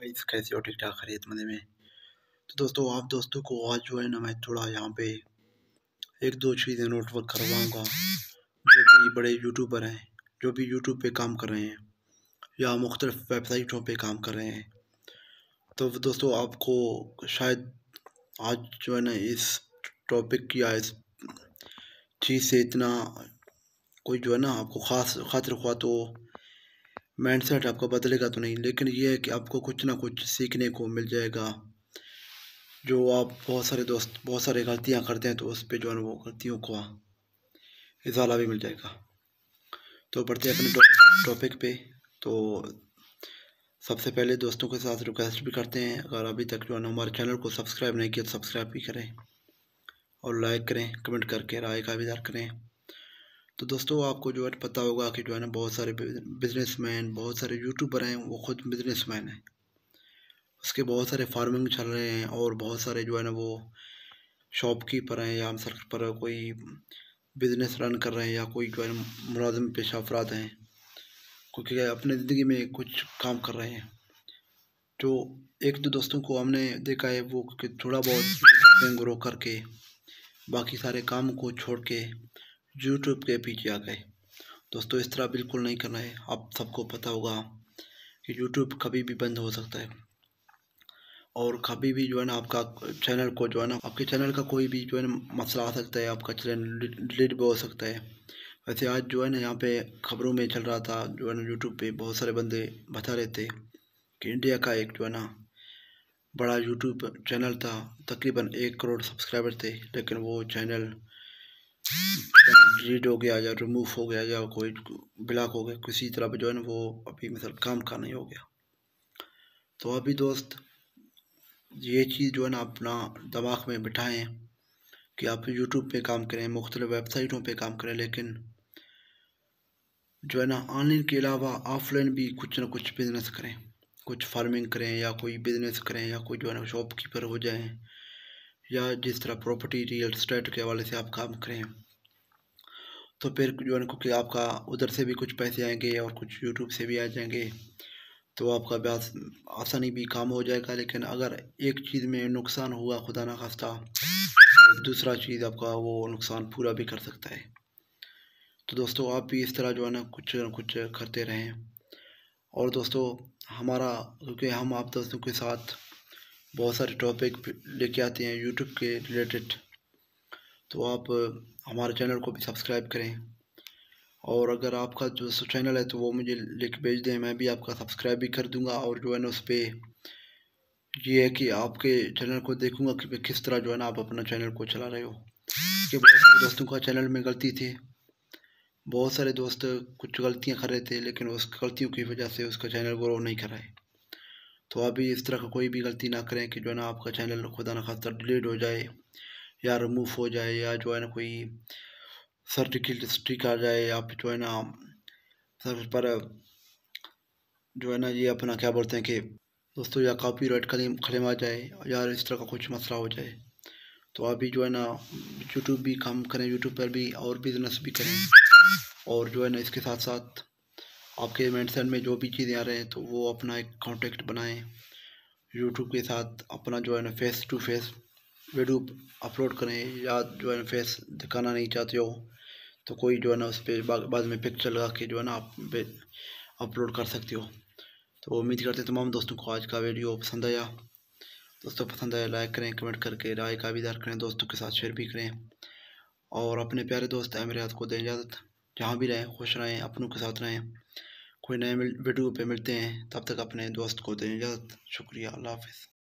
Guys कैसे हो? ठीक ठाक खैरियत मज़े में। तो दोस्तों आप दोस्तों को आज जो है ना मैं थोड़ा यहाँ पे एक दो चीज़ें नोटवर्क करवाऊँगा जो कि बड़े यूट्यूबर हैं, जो भी यूट्यूब पे काम कर रहे हैं या मुख्तलिफ वेबसाइटों पे काम कर रहे हैं। तो दोस्तों आपको शायद आज जो है ना इस टॉपिक या इस चीज़ से इतना कोई जो है ना आपको ख़ास खातिर ख्वाह तो माइंडसेट आपका बदलेगा तो नहीं, लेकिन ये है कि आपको कुछ ना कुछ सीखने को मिल जाएगा। जो आप बहुत सारे दोस्त बहुत सारी गलतियाँ करते हैं तो उस पे जो है ना वो गलतियों को इज़ाला भी मिल जाएगा। तो बढ़ते हैं अपने टॉपिक पे। तो सबसे पहले दोस्तों के साथ रिक्वेस्ट भी करते हैं, अगर अभी तक जो है ना हमारे चैनल को सब्सक्राइब नहीं किया तो सब्सक्राइब भी करें और लाइक करें, कमेंट करके राय का इज़हार करें। तो दोस्तों आपको जो है पता होगा कि जो है ना बहुत सारे बिजनेसमैन, बहुत सारे यूट्यूबर हैं, वो खुद बिजनेसमैन हैं। उसके बहुत सारे फार्मिंग चल रहे हैं और बहुत सारे जो है ना वो शॉपकीपर हैं या सर पर कोई बिज़नेस रन कर रहे हैं या कोई जो है मुलाजिम पेशा अफराद हैं, क्योंकि अपने ज़िंदगी में कुछ काम कर रहे हैं। जो एक दो दोस्तों को हमने देखा है वो कि थोड़ा बहुत ग्रो करके बाकी सारे काम को छोड़ के यूट्यूब के पीछे आ गए। दोस्तों इस तरह बिल्कुल नहीं करना है। आप सबको पता होगा कि यूट्यूब कभी भी बंद हो सकता है और कभी भी जो है ना आपका चैनल को जो है ना आपके चैनल का कोई भी जो है ना मसला आ सकता है, आपका चैनल डिलीट भी हो सकता है। वैसे आज जो है ना यहाँ पे खबरों में चल रहा था, जो है ना यूट्यूब पे बहुत सारे बंदे बता रहे थे कि इंडिया का एक जो है ना बड़ा यूट्यूब चैनल था, तकरीबन 1 करोड़ सब्सक्राइबर थे, लेकिन वो चैनल डिलीट हो गया या रिमूव हो गया या कोई ब्लॉक हो गया, किसी तरह पर जो है ना वो अभी मतलब काम का नहीं हो गया। तो अभी दोस्त ये चीज़ जो है ना अपना दिमाग में बिठाएं कि आप यूट्यूब पे काम करें, मुख्तलिफ वेबसाइटों पे काम करें, लेकिन जो है ना ऑनलाइन के अलावा ऑफलाइन भी कुछ ना कुछ बिजनेस करें, कुछ फार्मिंग करें या कोई बिजनेस करें या कोई जो है ना शॉपकीपर हो जाएं या जिस तरह प्रॉपर्टी रियल एस्टेट के हवाले से आप काम करें। तो फिर जो है ना क्योंकि आपका उधर से भी कुछ पैसे आएंगे और कुछ यूट्यूब से भी आ जाएंगे, तो आपका ब्याज आसानी भी काम हो जाएगा। लेकिन अगर एक चीज़ में नुकसान हुआ खुदा ना खास्ता, तो दूसरा चीज़ आपका वो नुकसान पूरा भी कर सकता है। तो दोस्तों आप भी इस तरह जो है ना कुछ करते रहें। और दोस्तों हमारा क्योंकि हम आप दोस्तों के साथ बहुत सारे टॉपिक लेके आते हैं यूट्यूब के रिलेटेड, तो आप हमारे चैनल को भी सब्सक्राइब करें। और अगर आपका जो चैनल है तो वो मुझे लिंक भेज दें, मैं भी आपका सब्सक्राइब भी कर दूंगा। और जो है ना उस पर ये है कि आपके चैनल को देखूंगा कि किस तरह जो है ना आप अपना चैनल को चला रहे हो। कि बहुत सारे दोस्तों का चैनल में गलती थी, बहुत सारे दोस्त कुछ गलतियां कर रहे थे, लेकिन उस गलतियों की वजह से उसका चैनल ग्रो नहीं कर रहे। तो अभी इस तरह का कोई भी गलती ना करें कि जो है ना आपका चैनल खुदा न खास्ता डिलीट हो जाए या रिमूव हो जाए या जो है ना कोई सर्टिफिकेट स्ट्रिक आ जाए या फिर जो है ना सर पर जो है ना ये अपना क्या बोलते हैं कि दोस्तों या कॉपीराइट क्लेम आ जाए या इस तरह का कुछ मसला हो जाए। तो अभी जो है ना यूट्यूब भी काम करें, यूट्यूब पर भी और बिजनेस भी करें। और जो है ना इसके साथ साथ आपके मेंशन में जो भी चीज़ें आ रहे हैं तो वो अपना एक कॉन्टेक्ट बनाएं यूट्यूब के साथ, अपना जो है ना face to face video upload करें। या जो है ना फेस दिखाना नहीं चाहते हो तो कोई जो है ना उस पर बाद में पिक्चर लगा के जो है ना आप अपलोड कर सकते हो। तो उम्मीद करते हैं तमाम दोस्तों को आज का वीडियो पसंद आया। दोस्तों पसंद आया लाइक करें, कमेंट करके राय का भी इज़हार करें, दोस्तों के साथ शेयर भी करें और अपने प्यारे दोस्त अमीरात को दें इजाज़त। जहाँ भी रहें खुश रहें, अपनों के साथ रहें। कोई नए वीडियो पे मिलते हैं, तब तक अपने दोस्त को दें इजाज़त। शुक्रिया, अल्लाह हाफ़िज़।